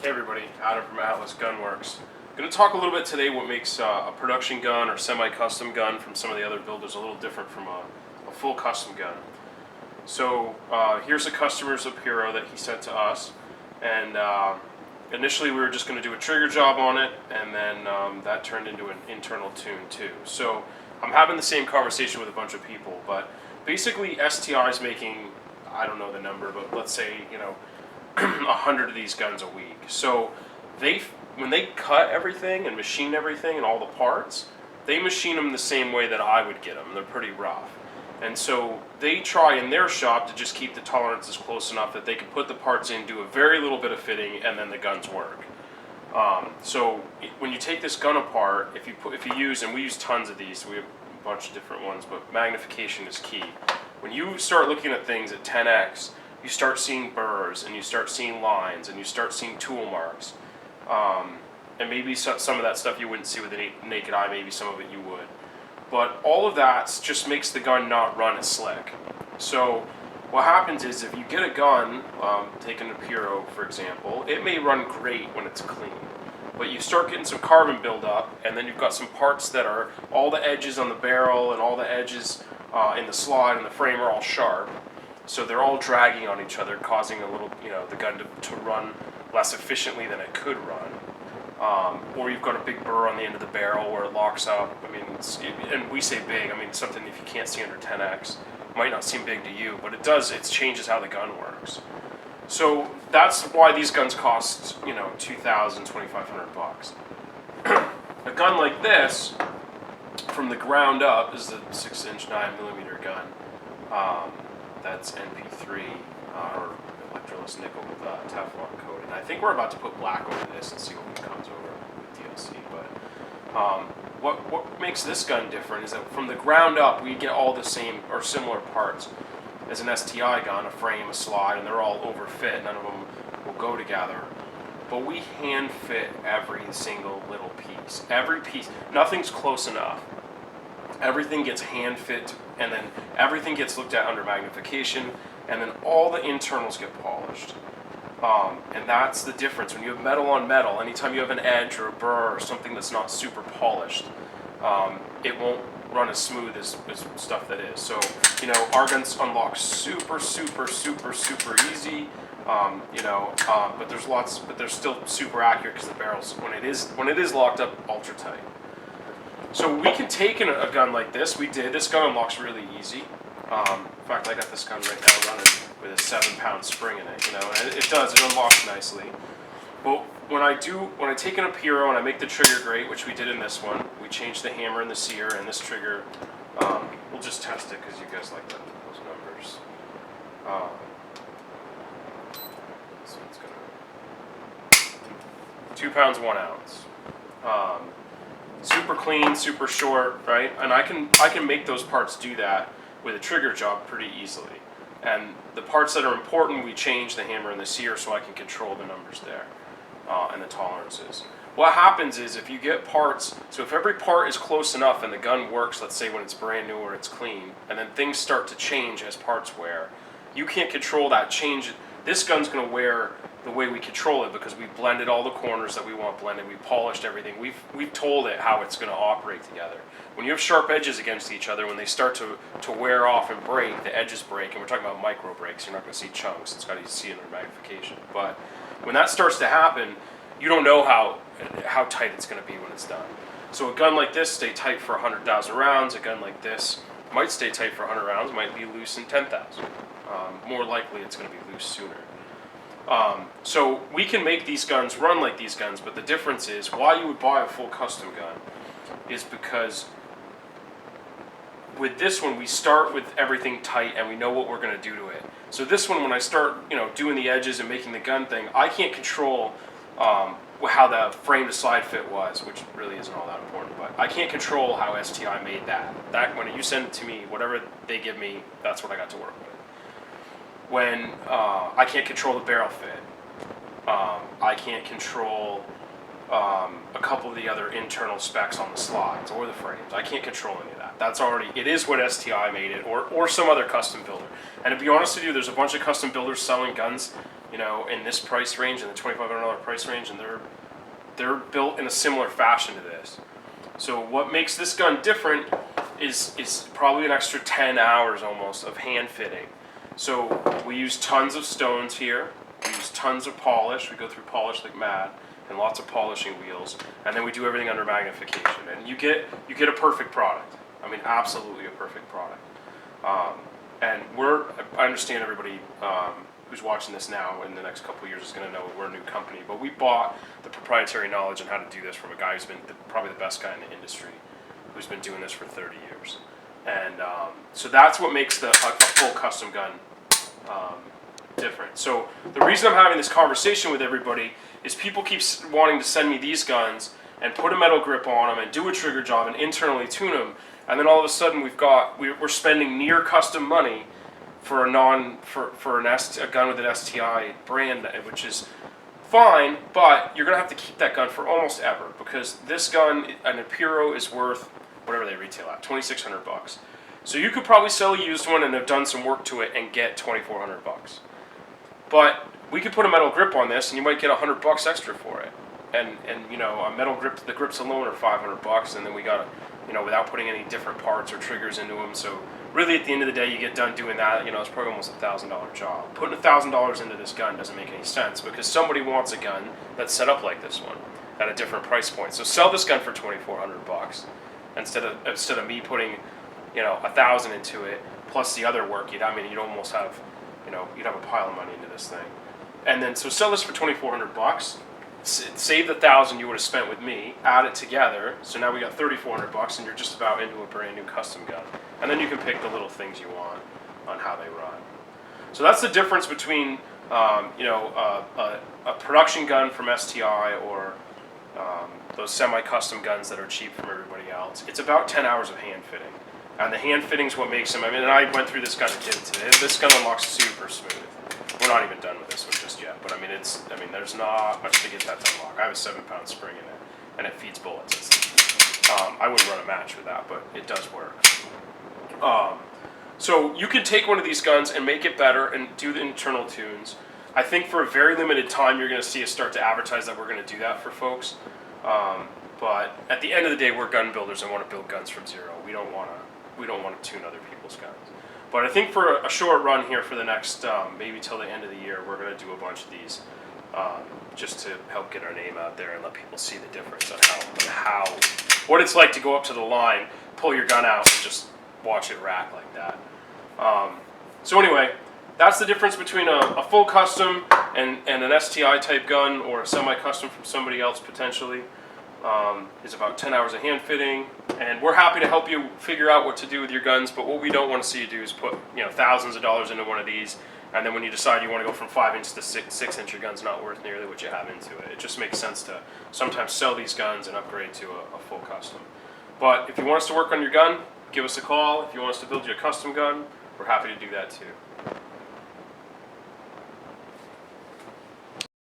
Hey everybody, Adam from Atlas Gunworks. Going to talk a little bit today what makes a production gun or semi-custom gun from some of the other builders a little different from a full custom gun. So here's a customer's Apiro that he sent to us, and initially we were just going to do a trigger job on it, and then that turned into an internal tune too. So I'm having the same conversation with a bunch of people, but basically STI is making, I don't know the number, but let's say, 100 of these guns a week. So when they cut everything and machine everything and all the parts, they machine them the same way that I would get them. They're pretty rough. And so they try in their shop to just keep the tolerances close enough that they can put the parts in, do a very little bit of fitting, and then the guns work. So when you take this gun apart, if you use, and we use tons of these, so we have a bunch of different ones, but magnification is key. When you start looking at things at 10x, you start seeing burrs, and you start seeing lines, and you start seeing tool marks. And maybe some of that stuff you wouldn't see with the naked eye, maybe some of it you would. But all of that just makes the gun not run as slick. So what happens is if you get a gun, take an Apiro for example, it may run great when it's clean. But you start getting some carbon buildup, and then you've got some parts that are, all the edges on the barrel and all the edges in the slide and the frame are all sharp. So they're all dragging on each other, causing a little, the gun to run less efficiently than it could run. Or you've got a big burr on the end of the barrel where it locks up. I mean, and we say big, I mean something if you can't see under 10x, might not seem big to you, but it does, it changes how the gun works. So that's why these guns cost, $2,000, $2,500. A gun like this, from the ground up, is a 6-inch 9mm gun. That's NP3 or electroless nickel with Teflon coated. And I think we're about to put black over this and see what comes over with DLC. But what makes this gun different is that from the ground up we get all the same or similar parts as an STI gun, a frame, a slide, and they're all overfit. None of them will go together. But we hand fit every single little piece. Every piece, nothing's close enough. Everything gets hand fit, and then everything gets looked at under magnification, and then all the internals get polished. And that's the difference. When you have metal on metal, anytime you have an edge or a burr or something that's not super polished, it won't run as smooth as stuff that is. So, our guns unlock super, super, super, super easy. But they're still super accurate because the barrels, when it is locked up, ultra tight. So we can take a gun like this. We did. This gun unlocks really easy. In fact, I got this gun right now running with a 7-pound spring in it. And it unlocks nicely. But when I take an Apiro and I make the trigger great, which we did in this one, we changed the hammer and the sear, and this trigger, we'll just test it because you guys like those numbers. So it's gonna 2 pounds 1 ounce. Super clean, super short, right? And I can make those parts do that with a trigger job pretty easily. And the parts that are important, we change the hammer and the sear so I can control the numbers there and the tolerances. What happens is if you get parts, so if every part is close enough and the gun works, let's say when it's brand new or it's clean, and then things start to change as parts wear, you can't control that change. This gun's going to wear the way we control it because we blended all the corners that we want blended, we polished everything, we've told it how it's going to operate together. When you have sharp edges against each other, when they start to wear off and break, the edges break, and we're talking about micro breaks, you're not going to see chunks, it's got to see it under magnification. But when that starts to happen, you don't know how tight it's going to be when it's done. So a gun like this stay tight for 100,000 rounds, a gun like this might stay tight for 100 rounds, might be loose in 10,000. More likely it's going to be loose sooner. So we can make these guns run like these guns, but the difference is why you would buy a full custom gun is because with this one we start with everything tight and we know what we're going to do to it. So this one, when I start doing the edges and making the gun thing, I can't control how the frame to slide fit was, which really isn't all that important, but I can't control how STI made that. When you send it to me, whatever they give me, that's what I got to work with. When I can't control the barrel fit, I can't control a couple of the other internal specs on the slides or the frames. I can't control any of that. That's already, it is what STI made it, or some other custom builder. And to be honest with you, there's a bunch of custom builders selling guns you know, in this price range, in the $2,500 price range, and they're built in a similar fashion to this. So what makes this gun different is probably an extra 10 hours almost of hand fitting. So we use tons of stones here. We use tons of polish. We go through polish like mad, and lots of polishing wheels, and then we do everything under magnification, and you get a perfect product. I mean, absolutely a perfect product. And I understand everybody who's watching this now in the next couple of years is going to know we're a new company, but we bought the proprietary knowledge on how to do this from a guy who's been probably the best guy in the industry, who's been doing this for 30 years. And so that's what makes a full custom gun different. So the reason I'm having this conversation with everybody is people keep wanting to send me these guns and put a metal grip on them and do a trigger job and internally tune them, and then all of a sudden we're spending near custom money for a gun with an STI brand, which is fine, but you're gonna have to keep that gun for almost ever, because this gun, an Impero, is worth whatever they retail at, $2,600. So you could probably sell a used one and have done some work to it and get $2,400. But we could put a metal grip on this and you might get $100 extra for it. And you know, a metal grip, the grips alone are $500, and then we got, you know, without putting any different parts or triggers into them. So really, at the end of the day, you get done doing that, you know, it's probably almost $1,000 job. Putting $1,000 into this gun doesn't make any sense, because somebody wants a gun that's set up like this one at a different price point. So sell this gun for $2,400 instead of me putting, you know, $1,000 into it plus the other work. You'd almost have, you know, you'd have a pile of money into this thing. And then so sell this for $2,400. Save the $1,000 you would have spent with me, add it together, so now we got $3,400, and you're just about into a brand new custom gun. And then you can pick the little things you want on how they run. So that's the difference between you know, a production gun from STI or those semi-custom guns that are cheap from everybody else. It's about 10 hours of hand fitting, and the hand fitting is what makes them. I mean, and I went through this gun and did it today. This gun unlocks super smooth. We're not even done with this one just yet, but I mean, there's not much to get that to unlock. I have a 7-pound spring in it, and it feeds bullets. I wouldn't run a match with that, but it does work. So you can take one of these guns and make it better and do the internal tunes. I think for a very limited time, you're going to see us start to advertise that we're going to do that for folks. But at the end of the day, we're gun builders and want to build guns from zero. We don't want to tune other people's guns. But I think for a short run here for the next, maybe till the end of the year, we're going to do a bunch of these just to help get our name out there and let people see the difference on what it's like to go up to the line, pull your gun out, and just watch it rack like that. So anyway, that's the difference between a full custom and an STI type gun, or a semi-custom from somebody else potentially. Is about 10 hours of hand fitting, and we're happy to help you figure out what to do with your guns, but what we don't want to see you do is put, you know, thousands of dollars into one of these, and then when you decide you want to go from 5-inch to 6-inch, your gun's not worth nearly what you have into it. It just makes sense to sometimes sell these guns and upgrade to a full custom. But if you want us to work on your gun, give us a call. If you want us to build you a custom gun, we're happy to do that too.